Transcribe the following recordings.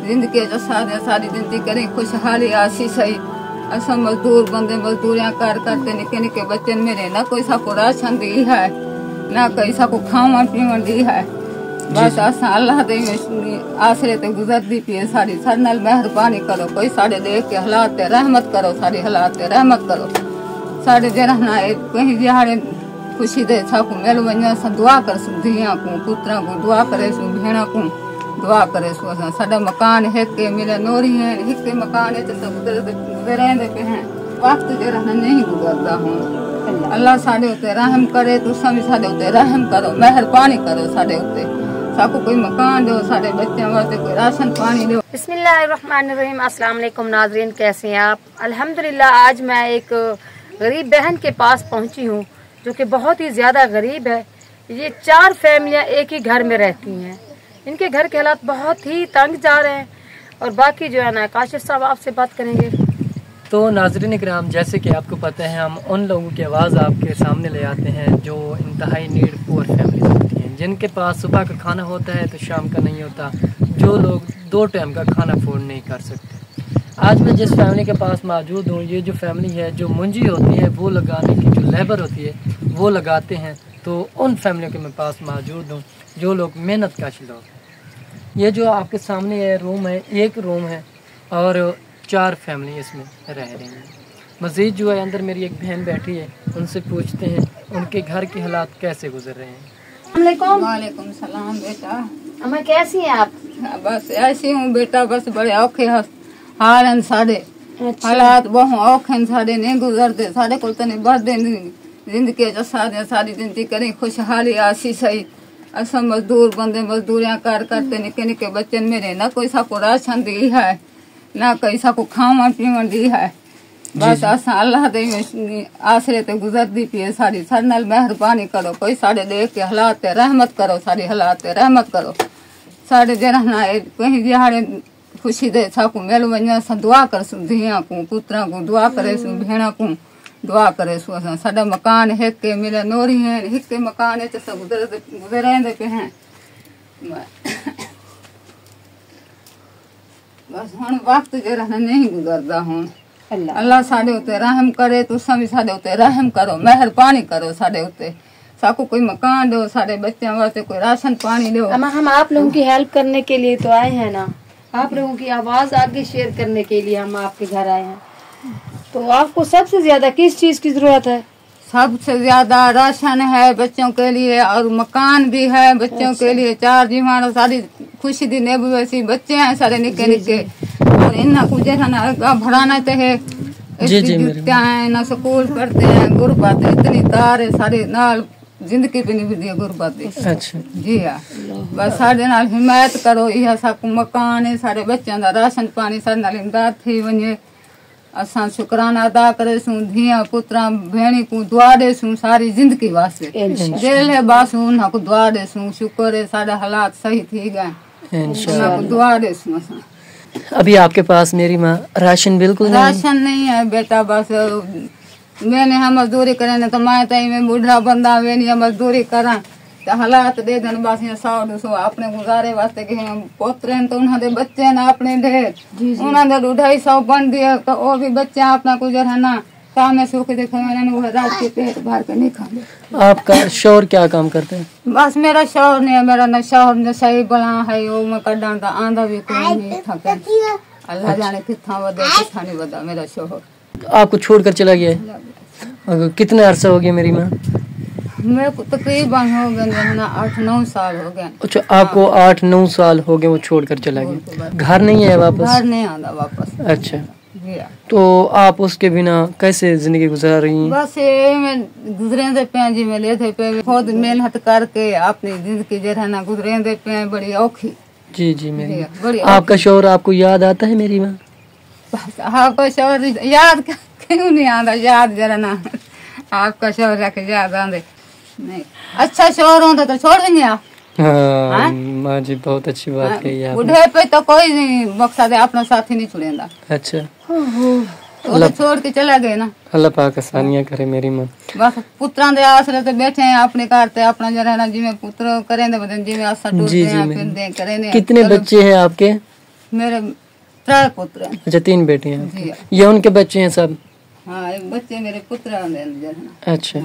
जिंदगी सारी जिंदगी करें खुशहाली आसी सही। असा मजदूर बंदे मजदूरियां कर करते निके निके बच्चे मेरे ना कोई साको राशन दी है ना कोई साको खावन पीवन दी है। बस असा अल्लाह दे आसरे ते गुजरदी पी सारी सारे नाल मेहरबानी करो। कोई साढ़े देख के हालात ते रहमत करो, सारे हालात ते रहमत करो। साढ़े जरा ना कहीं दिहाड़े खुशी दे साको मेल वञा सा दुआ कर सु धिया को पुत्रा को दुआ करे सु भेणा को दुआ करे सो। साडा मकान हिके मिले नोरी है हिके मकान है तो गुजरेंदे पे हैं वक्त जरा नहीं गुजरदा हूं। अल्लाह साडे उते रहम करे, तुसा भी साडे उते रहम करो, मेहरबानी करो साडे उते। साको कोई मकान दो, साडे बच्चों वास्ते कोई राशन पानी दो। बिस्मिल्लाहिर्रहमानिर्रहीम। अस्सलाम वालेकुम नाज़रीन, कैसे हैं आप? अल्हम्दुलिल्लाह आज मैं एक गरीब बहन के पास पहुंची हूं जो कि बहुत ही ज्यादा गरीब है। ये 4 फैमिलियां एक ही घर में रहती हैं। इनके घर के हालात बहुत ही तंग जा रहे हैं। और बाकी जो है ना काशिफ साहब आपसे बात करेंगे। तो नाज़रीन इकराम, जैसे कि आपको पता है हम उन लोगों की आवाज़ आपके सामने ले आते हैं जो इंतहाई नीड पुअर फैमिली होती हैं, जिनके पास सुबह का खाना होता है तो शाम का नहीं होता, जो लोग 2 टाइम का खाना अफोर्ड नहीं कर सकते। आज मैं जिस फैमिली के पास मौजूद हूँ, ये जो फैमिली है जो मुंजी होती है वो लगाने की जो लेबर होती है वो लगाते हैं, तो उन फैमिलियों के मैं पास मौजूद हूँ जो लोग मेहनत कश लोग। ये जो आपके सामने है रूम है, एक रूम है और 4 फैमिली इसमें रह रही हैं। मज़ीद जो है अंदर मेरी एक बहन बैठी है, उनसे पूछते हैं उनके घर के हालात कैसे गुजर रहे हैं। वालेकुम सलाम बेटा। अम्मा कैसी हैं आप? बस ऐसी हूँ बेटा, बस बड़े औखे हाल हैं साढ़े। हालात बहुत औखे साढ़े नहीं गुजरते, साढ़े को नहीं बढ़ते जिंदगी सारी जिंदगी करें खुशहाली आसी सही। असा मजदूर बंदे मजदूरियां कर करते निके निके बच्चे मेरे ना कोई साको राशन दी है ना कोई साको खावन पीवन दी है। बस असा अल्लाह दे आसरे ते गुजरदी पी सारी सारे नाल मेहरबानी करो। कोई साढ़े देख के हालात ते रहमत करो, सारे हालात ते रहमत करो। साढ़े जरा ना कहीं दिहाड़े खुशी दे साको मेल वञा सा दुआ कर सु धिया को पुत्रा को दुआ करे सु भेणा को दुआ करे सु। साडा मकान हिके मिले नोरी है हिके मकान है तो गुजरेंदे पे हैं। बस हुण वक्त जरा नहीं गुजरदा हूं। अल्लाह साडे उते रहम करे, तुसा भी साडे उते रहम करो, मेहरबानी करो साडे उते। साको कोई मकान दो, साडे बच्चों वास्ते कोई राशन पानी दो। अम्मा हम आप लोगों की हेल्प करने के लिए तो आए हैं ना, आप लोगों की आवाज आगे शेयर करने के लिए हम आपके घर आए हैं। तो आपको सबसे ज्यादा किस चीज की जरूरत है? सबसे ज्यादा राशन है बच्चों के लिए और मकान भी है बच्चों के लिए। 4 जीवान सारी खुशी दी नेबू वैसी बच्चे हैं सारे निके निके और इन्ना कुछ ना भराना तो है ना स्कूल पढ़ते हैं। गुरबत इतनी तार है सारे नाल जिंदगी भी नहीं दी गुरबत। अच्छा जी हाँ, बस साढ़े नाल हिमायत करो। यह साको मकान है, सारे बच्चों का राशन पानी सारे नाल इमदाद थी वने। असा शुक्राना अदा करे सु धिया पुत्रा भेणी को दुआ दे सु सारी जिंदगी वास्ते। दिल है बस उन्हा को दुआ दे सु, शुक्र है सारे हालात सही थी गए इंशाल्लाह, दुआ दे सु। अभी आपके पास मेरी माँ राशन बिल्कुल राशन नहीं है बेटा। बस मैंने हम मजदूरी करें तो मैं तई में बूढ़ा बंदा वे नहीं मजदूरी करा तो हालात दे देन बस 100-200 अपने गुजारे वास्ते के पोतरे तो उन्होंने बच्चे ना अपने ढेर उन्होंने 250 बन दिया तो वो भी बच्चे अपना गुजर है ना काम सुख देखो वो रात के पेट भर के नहीं खाते। आपका शौहर क्या काम करते हैं? बस मेरा शौहर नहीं है, मेरा न शौहर न सही बला है वो मैं कड़ा तो आंधा भी कोई नहीं थके। अल्लाह जाने कितना वदा कितना नहीं वदा मेरा शौहर। आपको छोड़कर चला गया है? कितने अरसा हो गया मेरी माँ? मेरे को तकरीबन हो गए ना 8-9 साल हो गए। अच्छा, आपको 8-9 साल हो गए वो छोड़कर चला गया। घर नहीं है वापस? घर नहीं आता वापस। अच्छा, तो आप उसके बिना कैसे जिंदगी गुजार रही हैं? बस ये मैं गुजरेंदे पे जी में लेते पे खुद मेहनत करके अपनी जिंदगी जो है ना गुजरेंदे पे बड़ी औखी। जी जी मेरी बड़ी। आपका शौहर आपको याद आता है मेरी माँ? आपका शौहर याद क्यों नहीं आता? याद जरा ना आपका शौहर रखे याद आंदे नहीं। अच्छा शौहर होता तो छोड़ देंगे आप। हाँ माँ जी बहुत अच्छी बात कही आपने। बुढ़े पे तो कोई नहीं मकसद है अपना साथी नहीं छोड़ेगा। अच्छा तो छोड़ के चला गए ना। अल्लाह पाक आसानियां करे मेरी माँ। बस पुत्रा दे आसरे ते बैठे हैं अपने घर ते अपना जरा ना जिਵੇਂ पुत्र करें दे बदन जिਵੇਂ आसा टूटते हैं फिर दे करें। कितने बच्चे हैं आपके? मेरे 3 पुत्र हैं। अच्छा 3 बेटे हैं जी। ये उनके बच्चे हैं सब? हाँ, एक बच्चे मेरे पुत्र हैं। अच्छा,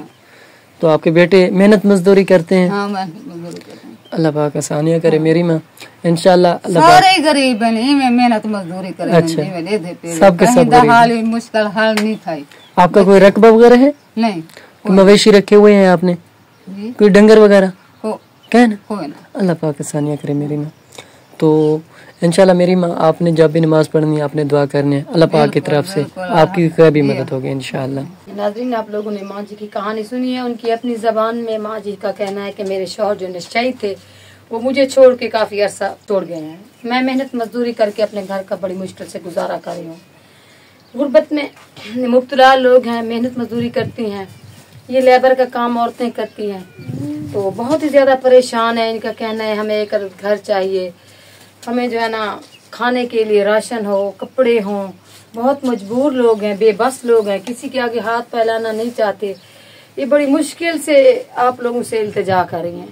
तो आपके बेटे मेहनत मजदूरी करते हैं? हाँ, मैं मजदूरी करती हूँ। अल्लाह पाक आसानियाँ करे मेरी माँ, इंशाल्लाह। अल्लाह सारे ही गरीब हैं, मैं मेहनत मजदूरी करे। अच्छा, सबके सब सब हाल मुश्किल हाल नहीं था। आपका कोई रकबा वगैरह है? नहीं। मवेशी रखे हुए हैं आपने? जी। कोई डंगर वगैरह? क्या ना? कोई ना। अल्लाह पाक आसानियाँ करे मेरी माँ। तो इंशाल्लाह मेरी माँ, आपने जब भी नमाज पढ़नी है आपने दुआ करनी है, अल्लाह पाक की तरफ से आपकी कोई भी मदद होगी इंशाल्लाह। नाज़रीन, आप लोगों ने माँ जी की कहानी सुनी है। उनकी अपनी ज़बान में माँ जी का कहना है कि मेरे शौहर जो निश्चयी थे वो मुझे छोड़ के काफ़ी अरसा तोड़ गए हैं। मैं मेहनत मजदूरी करके अपने घर का बड़ी मुश्किल से गुजारा कर रही हूँ। गुर्बत में मुब्तला लोग हैं, मेहनत मजदूरी करती हैं, ये लेबर का काम औरतें करती हैं, तो बहुत ही ज़्यादा परेशान है। इनका कहना है हमें एक घर चाहिए, हमें जो है ना खाने के लिए राशन हो, कपड़े हों। बहुत मजबूर लोग हैं, बेबस लोग हैं, किसी के आगे हाथ फैलाना नहीं चाहते। ये बड़ी मुश्किल से आप लोगों से इल्तिजा कर रही हैं।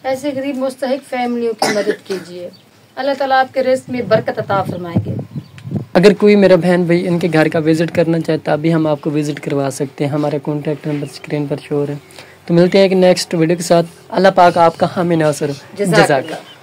ऐसे गरीब मुस्तहिक फैमिलियों की मदद कीजिए, अल्लाह ताला आपके रिज़्क़ में बरकत अता फरमाएंगे। अगर कोई मेरा बहन भाई इनके घर का विजिट करना चाहता है, अभी हम आपको विजिट करवा सकते हैं। हमारा कॉन्टैक्ट नंबर स्क्रीन पर शो है। तो मिलते हैं एक नेक्स्ट वीडियो के साथ। अल्लाह पाक आपका हामी नासर हो। जज़ाकल्लाह।